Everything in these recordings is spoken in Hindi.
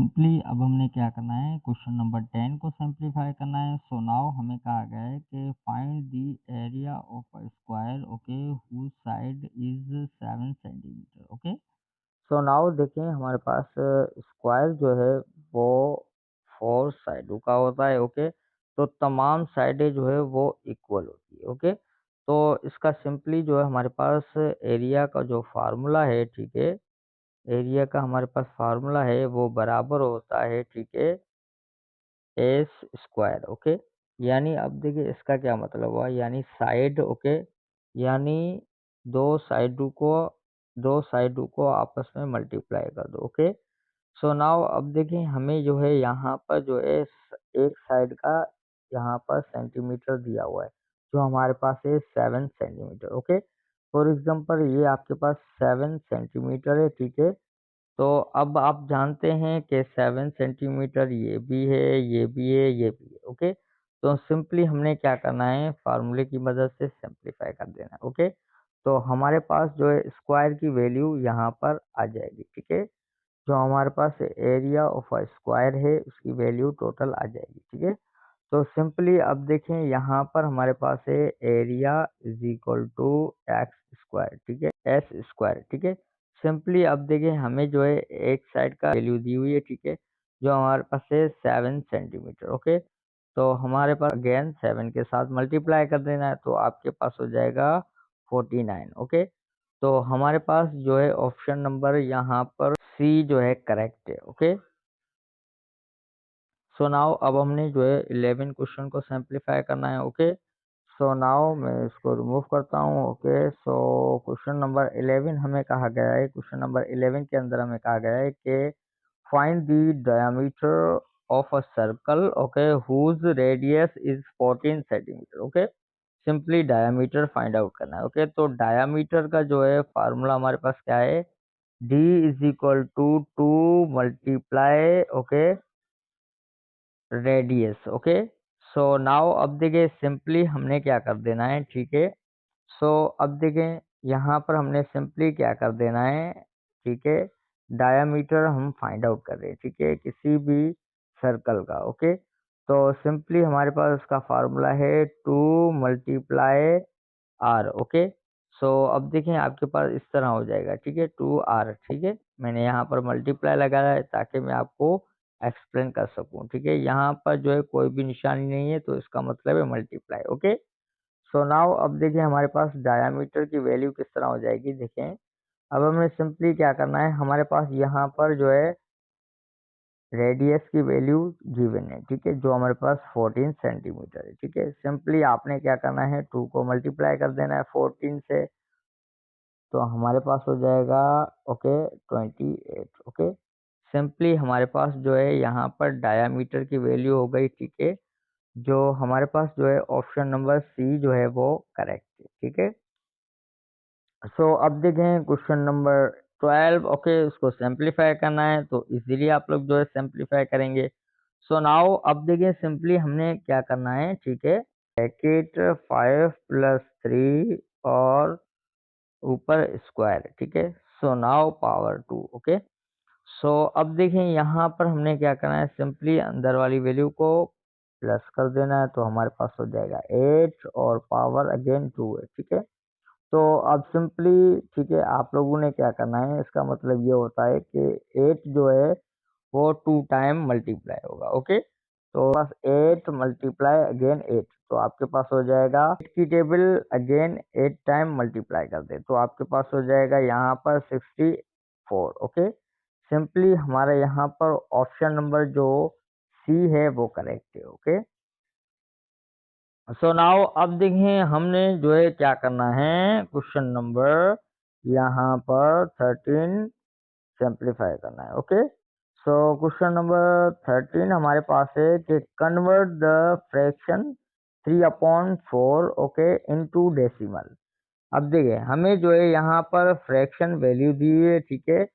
सिंपली अब हमने क्या करना है, क्वेश्चन नंबर 10 को सिंप्लीफाई करना है। सो नाउ हमें कहा गया है कि find the area of a square okay whose side is 7 centimetre okay. So now देखें हमारे पास स्क्वायर जो है वो 4 साइडों का होता है ओके। तो तमाम साइडें जो है वो इक्वल होती है ओके। तो इसका सिंपली जो है हमारे पास एरिया का जो फार्मूला है, ठीक है, एरिया का हमारे पास फार्मूला है वो बराबर होता है, ठीक है, एस स्क्वायर ओके। यानी अब देखिए इसका क्या मतलब हुआ, यानी साइड ओके, यानी दो साइडों को दो साइडों को आपस में मल्टीप्लाई कर दो ओके। सो नाउ अब देखिए हमें जो है यहाँ पर जो है एक साइड का यहाँ पर सेंटीमीटर दिया हुआ है, जो हमारे पास है 7 सेंटीमीटर ओके। फॉर एग्जांपल ये आपके पास 7 सेंटीमीटर है, ठीक है। तो अब आप जानते हैं कि 7 सेंटीमीटर ये भी है, ये भी है, ये भी है ओके। तो सिंपली हमने क्या करना है, फार्मूले की मदद से सिंप्लीफाई कर देना है ओके। तो हमारे पास जो है स्क्वायर की वैल्यू यहाँ पर आ जाएगी, ठीक है। जो हमारे पास एरिया ऑफ अ स्क्वायर है उसकी वैल्यू टोटल आ जाएगी, ठीक है। तो सिंपली अब देखें यहाँ पर हमारे पास है area is equal to x square, ठीक है, एस स्क्वायर, ठीक है। सिंपली अब देखें हमें जो है एक साइड का वैल्यू दी हुई है, ठीक है, जो हमारे पास है 7 सेंटीमीटर ओके। तो हमारे पास अगेन 7 के साथ मल्टीप्लाई कर देना है, तो आपके पास हो जाएगा 49 ओके। तो हमारे पास जो है ऑप्शन नंबर यहाँ पर सी जो है करेक्ट है ओके। सो नाउ अब हमने जो है 11 क्वेश्चन को सिंप्लीफाई करना है ओके। सो नाउ मैं इसको रिमूव करता हूँ ओके। सो क्वेश्चन नंबर 11 हमें कहा गया है, क्वेश्चन नंबर 11 के अंदर हमें कहा गया है कि find the diameter of a circle okay whose radius is 14 centimetre okay. Simply diameter find out करना है ओके। तो डायमीटर का जो है फार्मूला हमारे पास क्या है, d is equal to 2 multiply okay radius okay. So now अब देखिए सिंपली हमने क्या कर देना है, ठीक है। सो अब देखें यहाँ पर हमने सिंपली क्या कर देना है, ठीक है, डायामीटर हम फाइंड आउट कर रहे हैं, ठीक है, किसी भी सर्कल का ओके। तो सिंपली हमारे पास उसका फार्मूला है 2 मल्टीप्लाई आर ओके। सो अब देखें आपके पास इस तरह हो जाएगा, ठीक है, 2r, ठीक है। मैंने यहाँ पर मल्टीप्लाई लगाया है ताकि मैं आपको एक्सप्लेन कर सकूं, ठीक है। यहाँ पर जो है कोई भी निशानी नहीं है तो इसका मतलब है मल्टीप्लाई ओके। सो नाउ अब देखिए हमारे पास डायामीटर की वैल्यू किस तरह हो जाएगी, देखें। अब हमें सिंपली क्या करना है, हमारे पास यहाँ पर जो है रेडियस की वैल्यू गिवन है, ठीक है, जो हमारे पास 14 सेंटीमीटर है, ठीक है। सिंपली आपने क्या करना है, 2 को मल्टीप्लाई कर देना है 14 से, तो हमारे पास हो जाएगा ओके 28 ओके। सिंपली हमारे पास जो है यहाँ पर डायामीटर की वैल्यू हो गई, ठीक है, जो हमारे पास जो है ऑप्शन नंबर सी जो है वो करेक्ट है, ठीक है। सो अब देखें क्वेश्चन नंबर 12 ओके, उसको सिंप्लीफाई करना है तो इजीली आप लोग जो है सिंप्लीफाई करेंगे। सो नाउ अब देखें सिंपली हमने क्या करना है, ठीक है, ब्रैकेट 5 प्लस 3 और ऊपर स्क्वायर, ठीक है। So now power 2 okay. So अब देखें यहाँ पर हमने क्या करना है, सिंपली अंदर वाली वैल्यू को प्लस कर देना है, तो हमारे पास हो जाएगा 8 और पावर अगेन 2 है, ठीक है। तो अब सिंपली, ठीक है, आप लोगों ने क्या करना है, इसका मतलब ये होता है कि 8 जो है वो 2 टाइम मल्टीप्लाई होगा ओके। तो बस 8 मल्टीप्लाई अगेन 8, तो आपके पास हो जाएगा 8 की टेबल अगेन 8 टाइम मल्टीप्लाई कर दे, तो आपके पास हो जाएगा यहाँ पर 64 ओके। सिंपली हमारा यहाँ पर ऑप्शन नंबर जो सी है वो करेक्ट है ओके। सो नाउ अब देखें हमने जो है क्या करना है, क्वेश्चन नंबर यहाँ पर 13 सिंप्लीफाई करना है ओके। सो क्वेश्चन नंबर 13 हमारे पास है कि convert the fraction 3/4 okay into decimal. अब देखिए हमें जो है यहाँ पर फ्रैक्शन वैल्यू दी हुई है, ठीक है,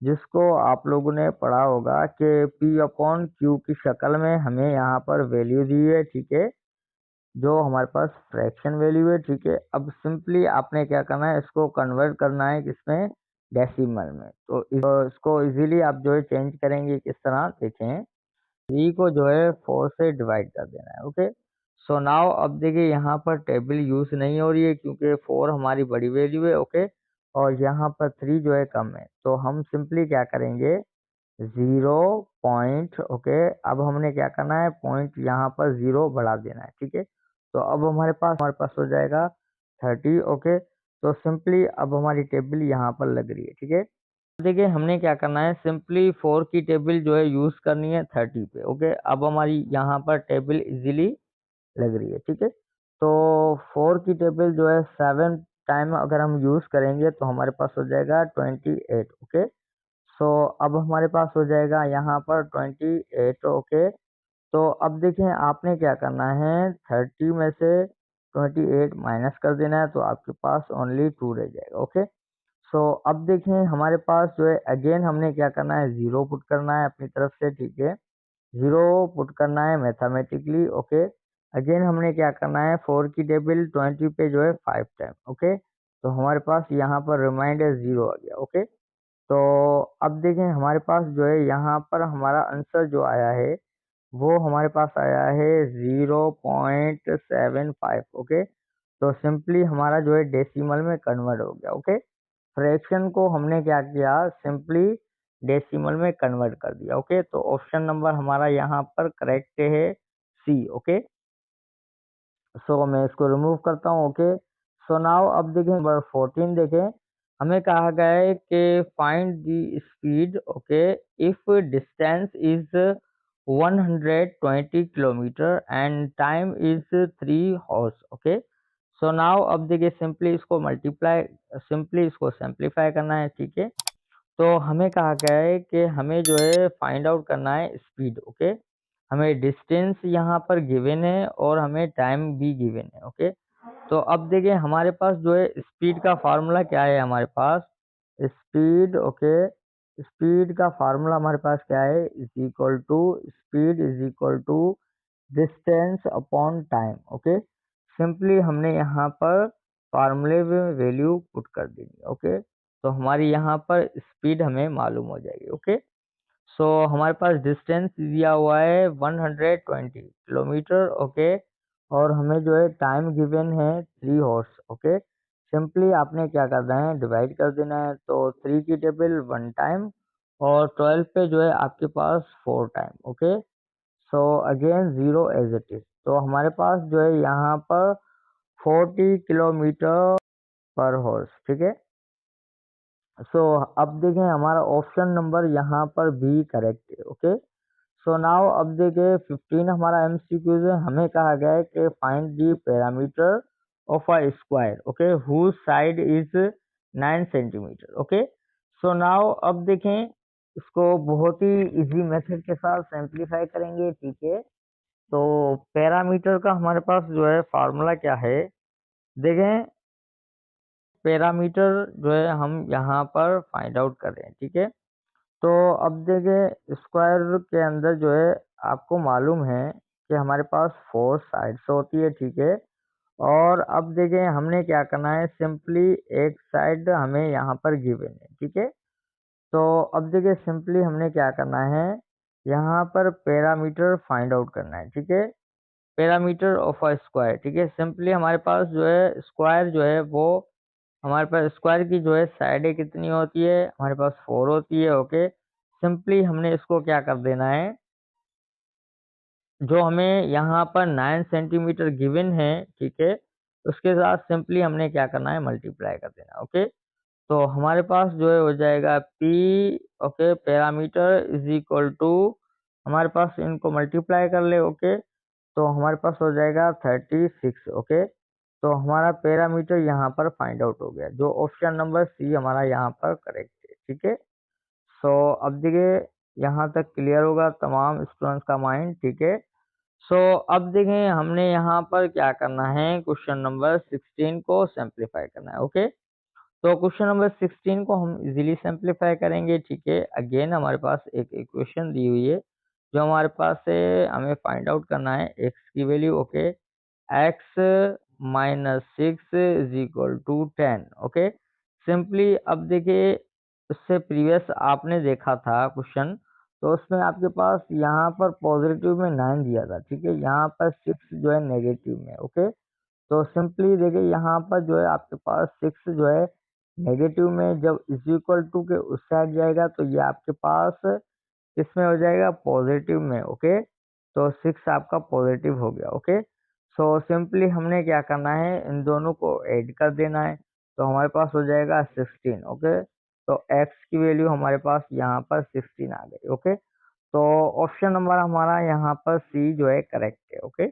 जिसको आप लोगों ने पढ़ा होगा कि P/Q की शक्ल में हमें यहाँ पर वैल्यू दी है, ठीक है, जो हमारे पास फ्रैक्शन वैल्यू है, ठीक है। अब सिंपली आपने क्या करना है, इसको कन्वर्ट करना है किसमें, डेसिमल में। तो इसको इजीली आप जो है चेंज करेंगे किस तरह, देखें 3 को जो है 4 से डिवाइड कर देना है। ओके, सो नाउ अब देखिए यहाँ पर टेबल यूज नहीं हो रही है क्योंकि 4 हमारी बड़ी वैल्यू है। ओके, और यहाँ पर 3 जो है कम है, तो हम सिंपली क्या करेंगे 0 पॉइंट। ओके, अब हमने क्या करना है, पॉइंट यहाँ पर 0 बढ़ा देना है। ठीक है, तो अब हमारे पास हो जाएगा 30। ओके, तो सिंपली अब हमारी टेबल यहाँ पर लग रही है। ठीक है, देखिए हमने क्या करना है, सिंपली 4 की टेबल जो है यूज करनी है 30 पे। ओके, अब हमारी यहाँ पर टेबल इजीली लग रही है। ठीक है, तो 4 की टेबल जो है 7 टाइम अगर हम यूज करेंगे तो हमारे पास हो जाएगा 28। ओके, सो अब हमारे पास हो जाएगा यहाँ पर 28। ओके, तो अब देखें आपने क्या करना है, 30 में से 28 माइनस कर देना है, तो आपके पास ओनली 2 रह जाएगा। ओके, सो अब देखें हमारे पास जो है अगेन हमने क्या करना है, 0 पुट करना है अपनी तरफ से। ठीक है, 0 पुट करना है मैथमेटिकली। ओके, अगेन हमने क्या करना है, 4 की टेबल 20 पे जो है 5 टाइम। ओके, तो हमारे पास यहाँ पर रिमाइंडर 0 आ गया। ओके, तो अब देखें हमारे पास जो है यहाँ पर हमारा आंसर जो आया है वो हमारे पास आया है 0.75। ओके, तो सिंपली हमारा जो है डेसिमल में कन्वर्ट हो गया। ओके, फ्रैक्शन को हमने क्या किया, सिंपली डेसिमल में कन्वर्ट कर दिया। ओके, तो ऑप्शन नंबर हमारा यहाँ पर करेक्ट है सी। ओके, सो मैं इसको रिमूव करता हूँ। ओके, सो नाउ अब देखें नंबर 14 देखें, हमें कहा गया है कि find the speed. Okay, if distance is 120 kilometre and time is 3 horse. Okay, so now अब देखिए सिंपली इसको सिंप्लीफाई करना है। ठीक है, तो हमें कहा गया है कि हमें जो है फाइंड आउट करना है स्पीड। ओके, हमें डिस्टेंस यहाँ पर गिवन है और हमें टाइम भी गिवन है। ओके, तो अब देखिए हमारे पास जो है स्पीड का फार्मूला क्या है, हमारे पास स्पीड। ओके, स्पीड का फार्मूला हमारे पास क्या है, speed is equal to distance upon time. Okay, simply हमने यहाँ पर फार्मूले में वैल्यू पुट कर देंगे। ओके, तो हमारी यहाँ पर स्पीड हमें मालूम हो जाएगी। ओके, सो हमारे पास डिस्टेंस दिया हुआ है 120 किलोमीटर। ओके, और हमें जो है टाइम गिवन है 3 हॉर्स। ओके, सिंपली आपने क्या करना है, डिवाइड कर देना है, तो 3 की टेबल 1 टाइम और 12 पे जो है आपके पास 4 time. Okay, so again 0 as it is, तो हमारे पास जो है यहाँ पर 40 किलोमीटर पर हॉर्स। ठीक है, सो अब देखें हमारा ऑप्शन नंबर यहाँ पर बी करेक्ट है। ओके, सो नाउ अब देखिए 15 हमारा एमसीक्यूज है, हमें कहा गया है कि find the parameter of a square. Okay, whose side is 9 centimetre. Okay, so now अब देखें इसको बहुत ही इजी मेथड के साथ सिंप्लीफाई करेंगे। ठीक है, तो पैरामीटर का हमारे पास जो है फार्मूला क्या है, देखें पैरामीटर जो है हम यहाँ पर फाइंड आउट कर रहे हैं। ठीक है, तो अब देखिए स्क्वायर के अंदर जो है आपको मालूम है कि हमारे पास 4 साइड्स होती है। ठीक है, और अब देखिए हमने क्या करना है, सिंपली एक साइड हमें यहाँ पर गिवन है। ठीक है, तो अब देखिए सिंपली हमने क्या करना है, यहाँ पर पैरामीटर फाइंड आउट करना है। ठीक है, पैरामीटर ऑफ अ स्क्वायर। ठीक है, सिंपली हमारे पास जो है स्क्वायर जो है वो हमारे पास स्क्वायर की जो है साइडें कितनी होती है, हमारे पास 4 होती है। ओके, सिंपली हमने इसको क्या कर देना है, जो हमें यहाँ पर 9 सेंटीमीटर गिवन है। ठीक है, उसके साथ सिंपली हमने क्या करना है, मल्टीप्लाई कर देना। ओके, तो हमारे पास जो है हो जाएगा P. Okay, parameter is equal to, हमारे पास इनको मल्टीप्लाई कर ले। ओके, तो हमारे पास हो जाएगा 36। ओके, तो हमारा पैरामीटर यहाँ पर फाइंड आउट हो गया, जो ऑप्शन नंबर सी हमारा यहाँ पर करेक्ट है। ठीक है, सो अब देखिए यहाँ तक क्लियर होगा तमाम स्टूडेंट्स का माइंड। ठीक है, सो अब देखें हमने यहाँ पर क्या करना है, क्वेश्चन नंबर 16 को सिंप्लीफाई करना है। ओके, तो क्वेश्चन नंबर 16 को हम इजीली सिंप्लीफाई करेंगे। ठीक है, अगेन हमारे पास एक इक्वेशन दी हुई है जो हमारे पास है, हमें फाइंड आउट करना है एक्स की value. Okay, x minus 6 is equal to 10। Okay, simply अब देखिए इससे प्रीवियस आपने देखा था क्वेश्चन, तो उसमें आपके पास यहाँ पर पॉजिटिव में 9 दिया था, ठीक है। यहाँ पर 6 जो है नेगेटिव में, ओके। तो सिंपली देखिए यहाँ पर जो है आपके पास 6 जो है नेगेटिव में जब इज इक्वल टू के उस साइड जाएगा तो ये आपके पास किसमें हो जाएगा, पॉजिटिव में, ओके। तो 6 आपका पॉजिटिव हो गया, ओके। सो सिंपली हमने क्या करना है, इन दोनों को ऐड कर देना है, तो हमारे पास हो जाएगा 16, ओके। तो x की वैल्यू हमारे पास यहाँ पर 16 आ गई, ओके। तो ऑप्शन नंबर हमारा यहाँ पर सी जो है करेक्ट है, ओके।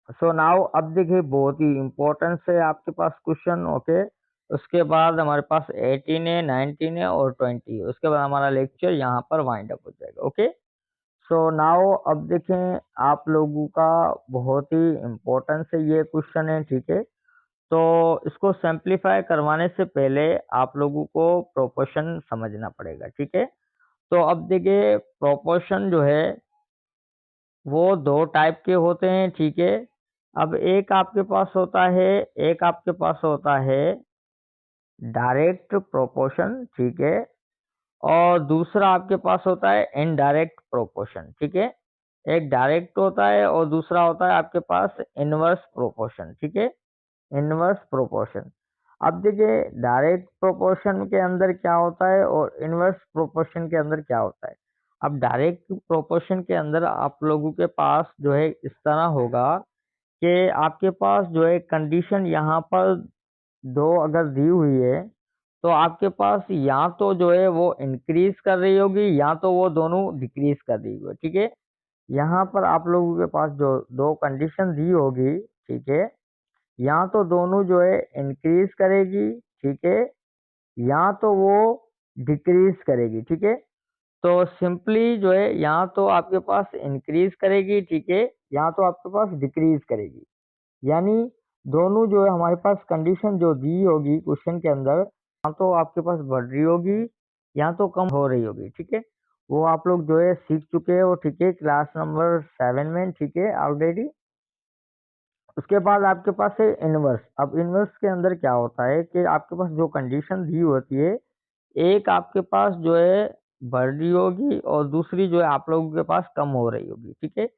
सो नाउ अब देखिए बहुत ही इम्पोर्टेंट है आपके पास क्वेश्चन, ओके। उसके बाद हमारे पास 18 है, 19 है और 20, उसके बाद हमारा लेक्चर यहाँ पर वाइंड अप हो जाएगा, ओके। सो नाउ अब देखें आप लोगों का बहुत ही इम्पोर्टेंस है ये क्वेश्चन है, ठीक है। तो इसको सिंप्लीफाई करवाने से पहले आप लोगों को प्रोपोर्शन समझना पड़ेगा, ठीक है। तो अब देखिए प्रोपोर्शन जो है वो दो टाइप के होते हैं, ठीक है। अब एक आपके पास होता है, एक आपके पास होता है डायरेक्ट प्रोपोर्शन, ठीक है। और दूसरा आपके पास होता है इनडायरेक्ट प्रोपोर्शन, ठीक है। एक डायरेक्ट होता है और दूसरा होता है आपके पास इनवर्स प्रोपोर्शन, ठीक है। Inverse proportion. अब देखिए डायरेक्ट प्रोपोर्शन के अंदर क्या होता है और इनवर्स प्रोपोर्शन के अंदर क्या होता है। अब डायरेक्ट प्रोपोर्शन के अंदर आप लोगों के पास जो है इस तरह होगा कि आपके पास जो है कंडीशन यहाँ पर दो अगर दी हुई है, तो आपके पास या तो जो है वो इंक्रीज कर रही होगी या तो वो दोनों डिक्रीज कर रही होगी, ठीक है। यहाँ पर आप लोगों के पास जो दो कंडीशन दी होगी, ठीक है, या तो दोनों जो है इंक्रीज करेगी, ठीक है, या तो वो डिक्रीज करेगी, ठीक है। तो सिंपली जो है या तो आपके पास इंक्रीज करेगी, ठीक है, या तो आपके पास डिक्रीज करेगी। यानी दोनों जो है हमारे पास कंडीशन जो दी होगी क्वेश्चन के अंदर, या तो आपके पास बढ़ रही होगी या तो कम हो रही होगी, ठीक है। वो आप लोग जो है सीख चुके हो, ठीक है, क्लास नंबर 7 में, ठीक है, ऑलरेडी। उसके बाद आपके पास है इनवर्स। अब इनवर्स के अंदर क्या होता है कि आपके पास जो कंडीशन दी होती है, एक आपके पास जो है बढ़ रही होगी और दूसरी जो है आप लोगों के पास कम हो रही होगी, ठीक है।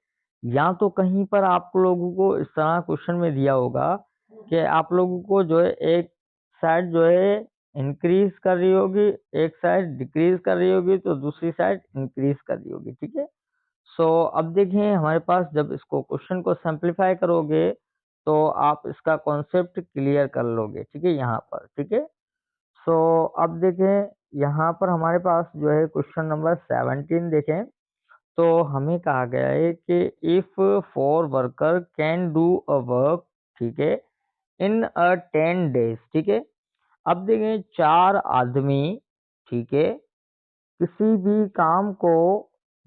या तो कहीं पर आप लोगों को इस तरह क्वेश्चन में दिया होगा कि आप लोगों को जो है एक साइड जो है इंक्रीज कर रही होगी, एक साइड डिक्रीज कर रही होगी, तो दूसरी साइड इंक्रीज कर रही होगी, ठीक है। सो अब देखिए हमारे पास जब इसको क्वेश्चन को सिंप्लीफाई करोगे तो आप इसका कॉन्सेप्ट क्लियर कर लोगे, ठीक है, यहाँ पर, ठीक है। सो अब देखें यहाँ पर हमारे पास जो है क्वेश्चन नंबर 17 देखें, तो हमें कहा गया है कि if 4 worker can do a work, ठीक है, इन अ 10 डेज, ठीक है। अब देखें 4 आदमी, ठीक है, किसी भी काम को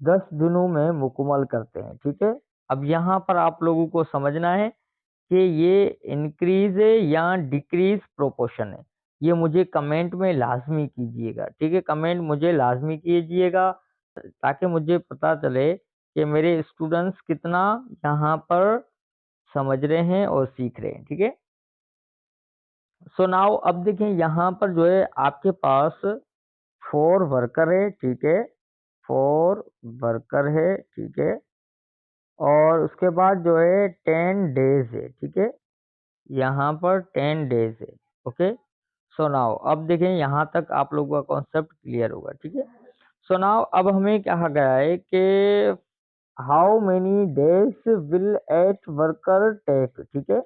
10 दिनों में मुकम्मल करते हैं, ठीक है। अब यहाँ पर आप लोगों को समझना है कि ये इंक्रीज है या डिक्रीज प्रोपोर्शन है। ये मुझे कमेंट में लाजमी कीजिएगा, ठीक है, कमेंट मुझे लाजमी कीजिएगा ताकि मुझे पता चले कि मेरे स्टूडेंट्स कितना यहाँ पर समझ रहे हैं और सीख रहे हैं, ठीक है। सो नाउ अब देखें यहाँ पर जो है आपके पास 4 वर्कर है, ठीक है, 4 वर्कर है, ठीक है, और उसके बाद जो है 10 डेज है, ठीक है, यहाँ पर 10 डेज है, ओके। सो नाउ अब देखें यहाँ तक आप लोगों का कॉन्सेप्ट क्लियर होगा, ठीक है। सो नाउ अब हमें कहा गया है कि how many days will eight worker take, ठीक है।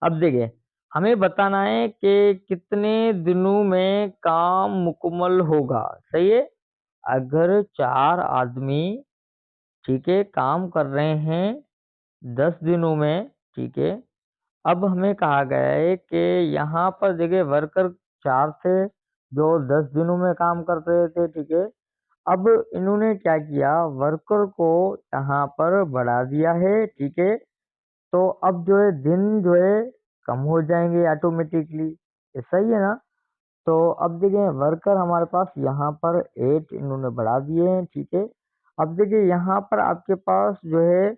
अब देखिए हमें बताना है कि कितने दिनों में काम मुकम्मल होगा, सही है। अगर 4 आदमी, ठीक है, काम कर रहे हैं 10 दिनों में, ठीक है। अब हमें कहा गया है कि यहाँ पर देखिए वर्कर 4 थे जो 10 दिनों में काम कर रहे थे, ठीक है। अब इन्होंने क्या किया, वर्कर को यहाँ पर बढ़ा दिया है, ठीक है। तो अब जो है दिन जो है कम हो जाएंगे ऑटोमेटिकली, सही है ना। तो अब देखिए वर्कर हमारे पास यहाँ पर 8 इन्होंने बढ़ा दिए हैं, ठीक है। अब देखिए यहाँ पर आपके पास जो है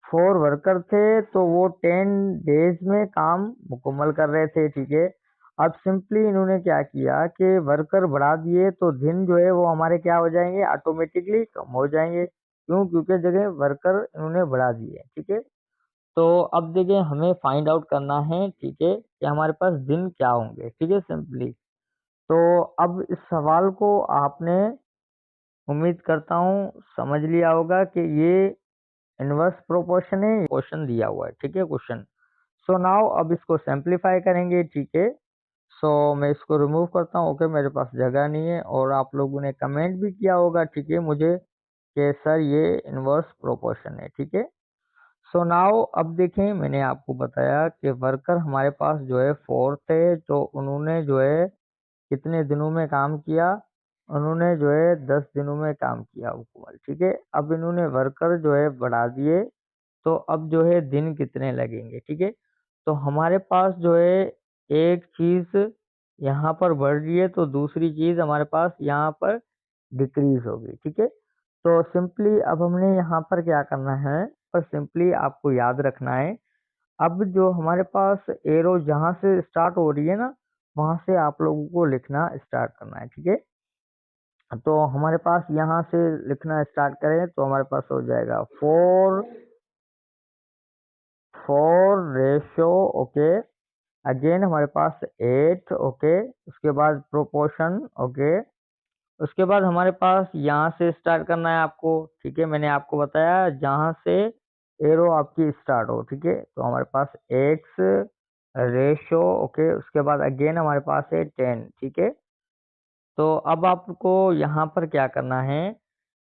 4 वर्कर थे तो वो 10 डेज में काम मुकम्मल कर रहे थे, ठीक है। अब सिंपली इन्होंने क्या किया कि वर्कर बढ़ा दिए तो दिन जो है वो हमारे क्या हो जाएंगे, ऑटोमेटिकली कम हो जाएंगे। क्यों? क्योंकि जगह वर्कर इन्होंने बढ़ा दिए। ठीक है, तो अब देखिए हमें फाइंड आउट करना है, ठीक है, कि हमारे पास दिन क्या होंगे। ठीक है, सिंपली तो अब इस सवाल को आपने, उम्मीद करता हूँ, समझ लिया होगा कि ये इनवर्स प्रोपोर्शन है, क्वेश्चन दिया हुआ है। ठीक है, क्वेश्चन। सो नाउ अब इसको सिंप्लीफाई करेंगे। ठीक है, सो मैं इसको रिमूव करता हूँ। ओके, मेरे पास जगह नहीं है, और आप लोगों ने कमेंट भी किया होगा, ठीक है, मुझे, कि सर ये इनवर्स प्रोपोर्शन है। ठीक है, सो नाउ अब देखें, मैंने आपको बताया कि वर्कर हमारे पास जो है 4 थे, तो उन्होंने जो है कितने दिनों में काम किया, उन्होंने जो है 10 दिनों में काम किया हुकूमल। ठीक है, अब इन्होंने वर्कर जो है बढ़ा दिए, तो अब जो है दिन कितने लगेंगे। ठीक है, तो हमारे पास जो है एक चीज यहाँ पर बढ़ रही है, तो दूसरी चीज हमारे पास यहाँ पर डिक्रीज होगी। ठीक है, तो सिंपली अब हमने यहाँ पर क्या करना है, पर सिंपली आपको याद रखना है, अब जो हमारे पास एरो जहाँ से स्टार्ट हो रही है ना, वहां से आप लोगों को लिखना स्टार्ट करना है। ठीक है, तो हमारे पास यहाँ से लिखना स्टार्ट करें तो हमारे पास हो जाएगा 4 ओके, अगेन हमारे पास 8, ओके, उसके बाद प्रोपोर्शन, ओके, उसके बाद हमारे पास यहाँ से स्टार्ट करना है आपको। ठीक है, मैंने आपको बताया जहाँ से एरो आपकी स्टार्ट हो। ठीक है, तो हमारे पास एक्स रेशो, ओके, उसके बाद अगेन हमारे पास है 10। ठीक है, तो अब आपको यहाँ पर क्या करना है,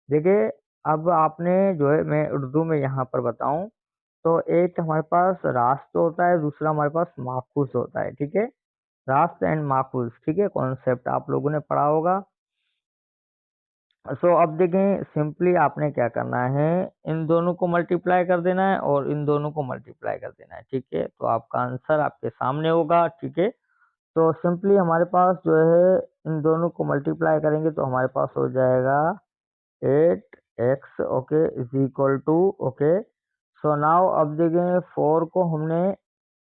देखिए, अब आपने जो है, मैं उर्दू में यहाँ पर बताऊं, तो एक हमारे पास रास्त होता है, दूसरा हमारे पास माखूज होता है। ठीक है, रास्त एंड माखूज, ठीक है, कॉन्सेप्ट आप लोगों ने पढ़ा होगा। सो अब देखें, सिंपली आपने क्या करना है, इन दोनों को मल्टीप्लाई कर देना है और इन दोनों को मल्टीप्लाई कर देना है। ठीक है, तो आपका आंसर आपके सामने होगा। ठीक है, तो सिंपली हमारे पास जो है, इन दोनों को मल्टीप्लाई करेंगे तो हमारे पास हो जाएगा 8x, okay, is equal to, okay, so now अब देखें, 4 को हमने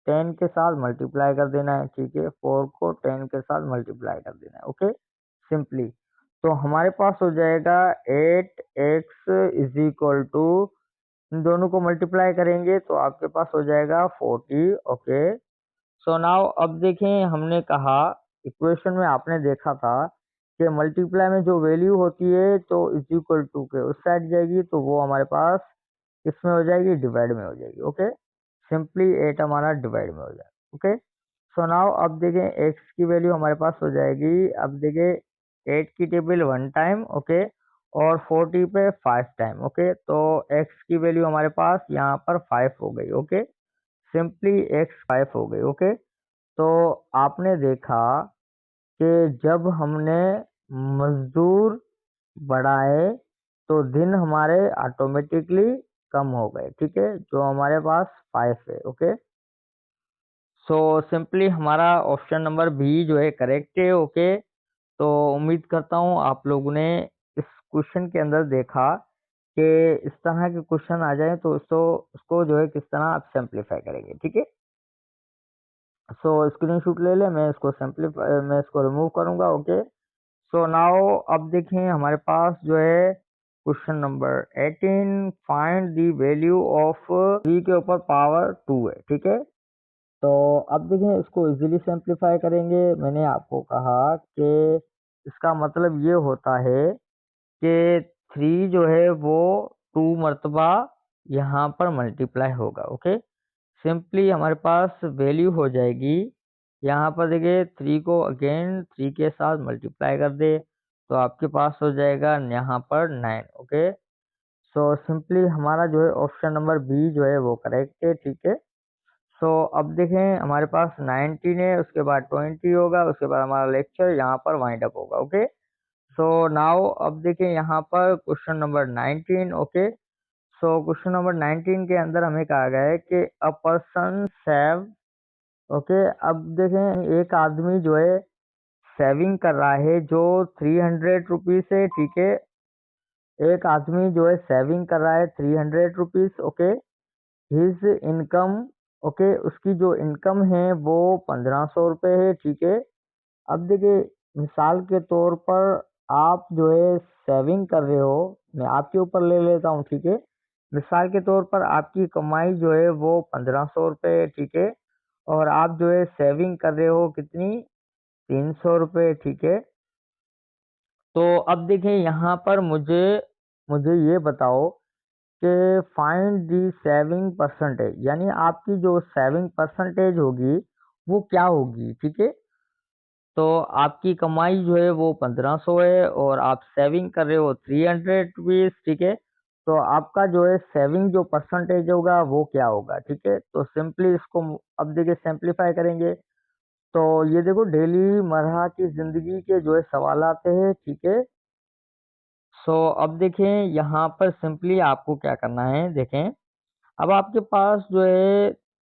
10 के साथ मल्टीप्लाई कर देना है। ठीक है, 4 को 10 के साथ मल्टीप्लाई कर देना है। ओके, सिंपली तो हमारे पास हो जाएगा 8x इज इक्वल टू, इन दोनों को मल्टीप्लाई करेंगे तो आपके पास हो जाएगा 40। ओके, सो नाउ अब देखें, हमने कहा इक्वेशन में आपने देखा था कि मल्टीप्लाई में जो वैल्यू होती है तो इज इक्वल टू के उस साइड जाएगी, तो वो हमारे पास इसमें हो जाएगी, डिवाइड में हो जाएगी। ओके, सिंपली 8 हमारा डिवाइड में हो जाएगा। ओके, सो नाउ अब देखें, x की वैल्यू हमारे पास हो जाएगी, अब देखें 8 की टेबल 1 टाइम, ओके, और 40 पे 5 टाइम। ओके, तो x की वैल्यू हमारे पास यहाँ पर 5 हो गई। ओके, सिंपली x 5 हो गई। ओके, तो आपने देखा कि जब हमने मजदूर बढ़ाए तो दिन हमारे ऑटोमेटिकली कम हो गए। ठीक है, जो हमारे पास 5 है। ओके, सो सिंपली हमारा ऑप्शन नंबर बी जो है करेक्ट है। ओके, तो उम्मीद करता हूँ आप लोगों ने इस क्वेश्चन के अंदर देखा कि इस तरह के क्वेश्चन आ जाए तो उसको जो है किस तरह आप सिंप्लीफाई करेंगे। ठीक है, सो स्क्रीनशॉट ले ले, मैं इसको रिमूव करूंगा। ओके, सो नाउ अब देखें, हमारे पास जो है question number 18, find the value of 3 के ऊपर पावर 2 है। ठीक है, तो अब देखें, इसको इजीली सिंप्लीफाई करेंगे। मैंने आपको कहा कि इसका मतलब ये होता है कि 3 जो है वो 2 मरतबा यहाँ पर मल्टीप्लाई होगा। ओके, सिंपली हमारे पास वैल्यू हो जाएगी, यहाँ पर देखिए 3 को अगेन 3 के साथ मल्टीप्लाई कर दे तो आपके पास हो जाएगा यहाँ पर 9। ओके, सो सिंपली हमारा जो है ऑप्शन नंबर बी जो है वो करेक्ट है। ठीक है, सो अब देखें, हमारे पास 19 है, उसके बाद 20 होगा, उसके बाद हमारा लेक्चर यहाँ पर वाइंड अप होगा। ओके, सो नाउ अब देखें, यहाँ पर question number 19। Okay, so question number 19 के अंदर हमें कहा गया है कि अ पर्सन सेव, ओके, अब देखें, एक आदमी जो है सेविंग कर रहा है जो 300 रुपीज है। ठीक है, एक आदमी जो है सेविंग कर रहा है 300 rupees. Okay, his income, okay, उसकी जो इनकम है वो 1500 रुपये है, ठीक है। अब देखिए, मिसाल के तौर पर आप जो है सेविंग कर रहे हो, मैं आपके ऊपर ले लेता हूँ, ठीक है। मिसाल के तौर पर आपकी कमाई जो है वो 1500 रुपये है, ठीक है। और आप जो है सेविंग कर रहे हो कितनी, 300 रुपये, ठीक है। तो अब देखिए यहाँ पर मुझे मुझे ये बताओ कि फाइंड दी सेविंग परसेंटेज, यानी आपकी जो सेविंग परसेंटेज होगी वो क्या होगी, ठीक है। तो आपकी कमाई जो है वो 1500 है और आप सेविंग कर रहे हो 300 रुपीज, ठीक है। तो आपका जो है सेविंग जो परसेंटेज होगा वो क्या होगा, ठीक है। तो सिंपली इसको अब देखिए सिंप्लीफाई करेंगे। तो ये देखो डेली मरहा की जिंदगी के जो है सवाल आते हैं, ठीक है। सो अब देखें यहाँ पर सिंपली आपको क्या करना है, देखें। अब आपके पास जो है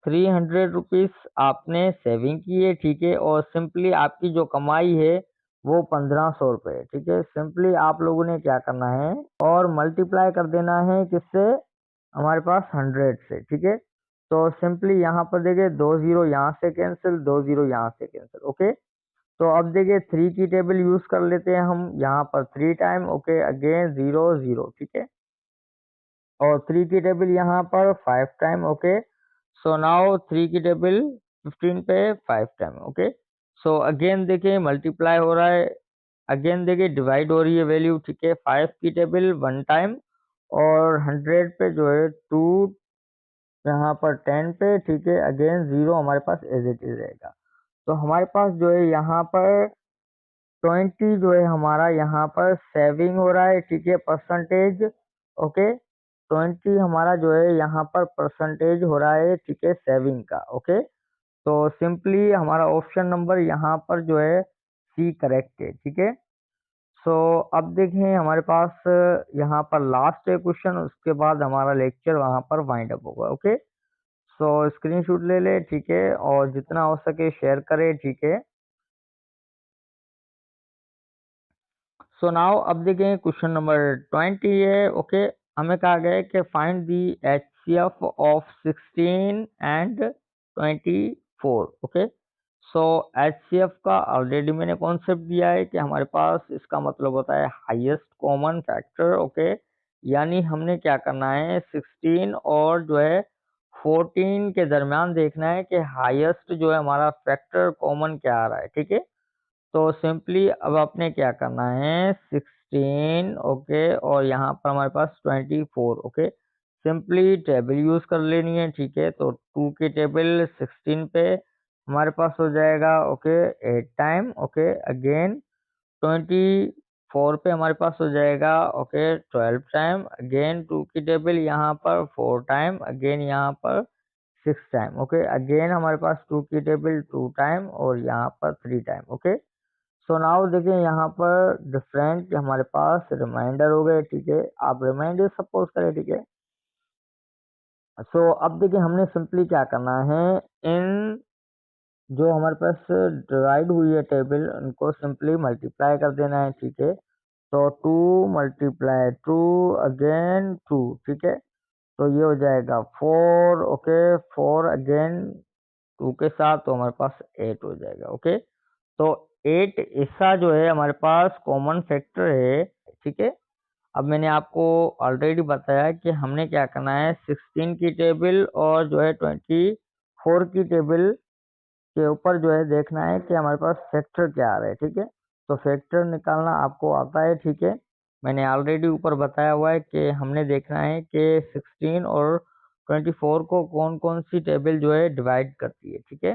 300 रुपीज आपने सेविंग की है, ठीक है। और सिंपली आपकी जो कमाई है वो 1500 रुपये है, ठीक है। सिंपली आप लोगों ने क्या करना है और मल्टीप्लाई कर देना है किससे, हमारे पास 100 से, ठीक है। तो सिंपली यहाँ पर देखिए 2 जीरो यहाँ से कैंसिल, 2 जीरो यहाँ से कैंसिल, ओके। तो अब देखिए 3 की टेबल यूज कर लेते हैं हम यहाँ पर 3 टाइम, ओके, अगेन 0 0, ठीक है। और 3 की टेबल यहाँ पर 5 टाइम, ओके। सो नाउ 3 की टेबल 15 पे 5 टाइम, ओके। सो अगेन देखिए मल्टीप्लाई हो रहा है, अगेन देखिए डिवाइड हो रही है वैल्यू, ठीक है। 5 की टेबल 1 टाइम और 100 पे जो है 2, यहाँ पर 10 पे, ठीक है। अगेन 0 हमारे पास एज इट इज रहेगा। तो हमारे पास जो है यहाँ पर 20 जो है हमारा यहाँ पर सेविंग हो रहा है, ठीक है, परसेंटेज, ओके। 20 हमारा जो है यहाँ पर परसेंटेज हो रहा है, ठीक है, सेविंग का, ओके। तो सिंपली हमारा ऑप्शन नंबर यहाँ पर जो है सी करेक्ट है, ठीक है। सो अब देखें हमारे पास यहाँ पर लास्ट है क्वेश्चन, उसके बाद हमारा लेक्चर वहाँ पर वाइंड अप होगा, ओके। सो स्क्रीनशॉट ले ले, ठीक है, और जितना हो सके शेयर करें, ठीक है। सो नाउ अब देखें क्वेश्चन नंबर 20 है, ओके। हमें कहा गया है कि find the HCF of 16 and 24, okay. So HCF का ऑलरेडी मैंने कॉन्सेप्ट दिया है कि हमारे पास इसका मतलब होता है हाईएस्ट कॉमन फैक्टर, ओके। यानी हमने क्या करना है 16 और जो है 14 के दरमियान देखना है कि हाईएस्ट जो है हमारा फैक्टर कॉमन क्या आ रहा है, ठीक है। तो सिंपली अब आपने क्या करना है 16, ओके, और यहाँ पर हमारे पास 24, ओके। सिंपली टेबल यूज कर लेनी है, ठीक है। तो 2 की टेबल 16 पे हमारे पास हो जाएगा, ओके, 8 टाइम, ओके। अगेन 24 पे हमारे पास हो जाएगा, ओके, 12 टाइम। अगेन 2 की टेबल यहाँ पर 4 टाइम, अगेन यहाँ पर 6 टाइम, ओके। अगेन हमारे पास 2 की टेबल 2 टाइम और यहाँ पर 3 टाइम, ओके। सो नाउ देखिए यहाँ पर डिफरेंट हमारे पास रिमाइंडर हो गए, ठीक है। आप रिमाइंडर सपोज करें, ठीक है। सो अब देखिए हमने सिंपली क्या करना है, इन जो हमारे पास डिवाइड हुई है टेबल उनको सिंपली मल्टीप्लाई कर देना है, ठीक है। तो 2 मल्टीप्लाई 2 अगेन 2, ठीक है। तो ये हो जाएगा 4, ओके। 4 अगेन 2 के साथ तो हमारे पास 8 हो जाएगा, ओके। तो 8 ऐसा जो है हमारे पास कॉमन फैक्टर है, ठीक है। अब मैंने आपको ऑलरेडी बताया कि हमने क्या करना है 16 की टेबल और जो है 24 की टेबल के ऊपर जो है देखना है कि हमारे पास फैक्टर क्या आ रहा है, ठीक है। तो फैक्टर निकालना आपको आता है, ठीक है। मैंने ऑलरेडी ऊपर बताया हुआ है कि हमने देखना है कि 16 और 24 को कौन कौन सी टेबल जो है डिवाइड करती है, ठीक है।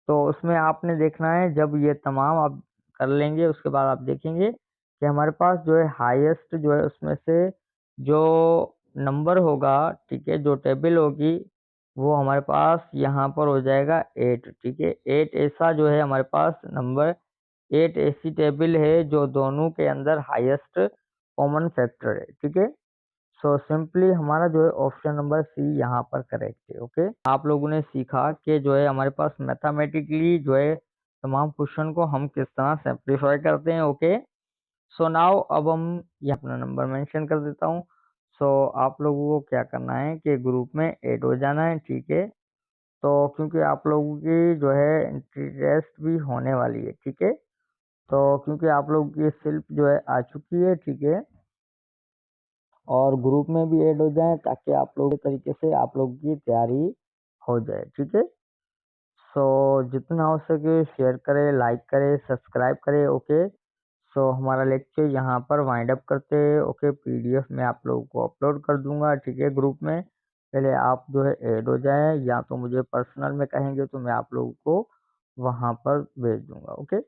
तो उसमें आपने देखना है जब ये तमाम आप कर लेंगे उसके बाद आप देखेंगे कि हमारे पास जो है हाईएस्ट जो है उसमें से जो नंबर होगा, ठीक है, जो टेबल होगी वो हमारे पास यहाँ पर हो जाएगा 8, ठीक है। 8 ऐसा जो है हमारे पास नंबर, 8 ऐसी टेबल है जो दोनों के अंदर हाईएस्ट कॉमन फैक्टर है, ठीक है। सो सिंपली हमारा जो है ऑप्शन नंबर सी यहाँ पर करेक्ट है, ओके। आप लोगों ने सीखा कि जो है हमारे पास मैथमेटिकली जो है तमाम क्वेश्चन को हम किस तरह सिंप्लीफाई करते हैं, ओके। सो नाउ अब हम ये अपना नंबर मेंशन कर देता हूँ। सो आप लोगों को क्या करना है कि ग्रुप में ऐड हो जाना है, ठीक है। तो क्योंकि आप लोगों की जो है इंटरेस्ट भी होने वाली है, ठीक है। तो क्योंकि आप लोगों की स्लिप जो है आ चुकी है, ठीक है, और ग्रुप में भी ऐड हो जाए ताकि आप लोग के तरीके से आप लोगों की तैयारी हो जाए, ठीक है। सो जितना हो सके शेयर करें, लाइक करें, सब्सक्राइब करें, ओके। सो हमारा लेक्चर यहाँ पर वाइंड अप करते हैं, ओके। पीडीएफ में आप लोगों को अपलोड कर दूंगा, ठीक है, ग्रुप में। पहले आप जो है ऐड हो जाएं, या तो मुझे पर्सनल में कहेंगे तो मैं आप लोगों को वहाँ पर भेज दूंगा, ओके।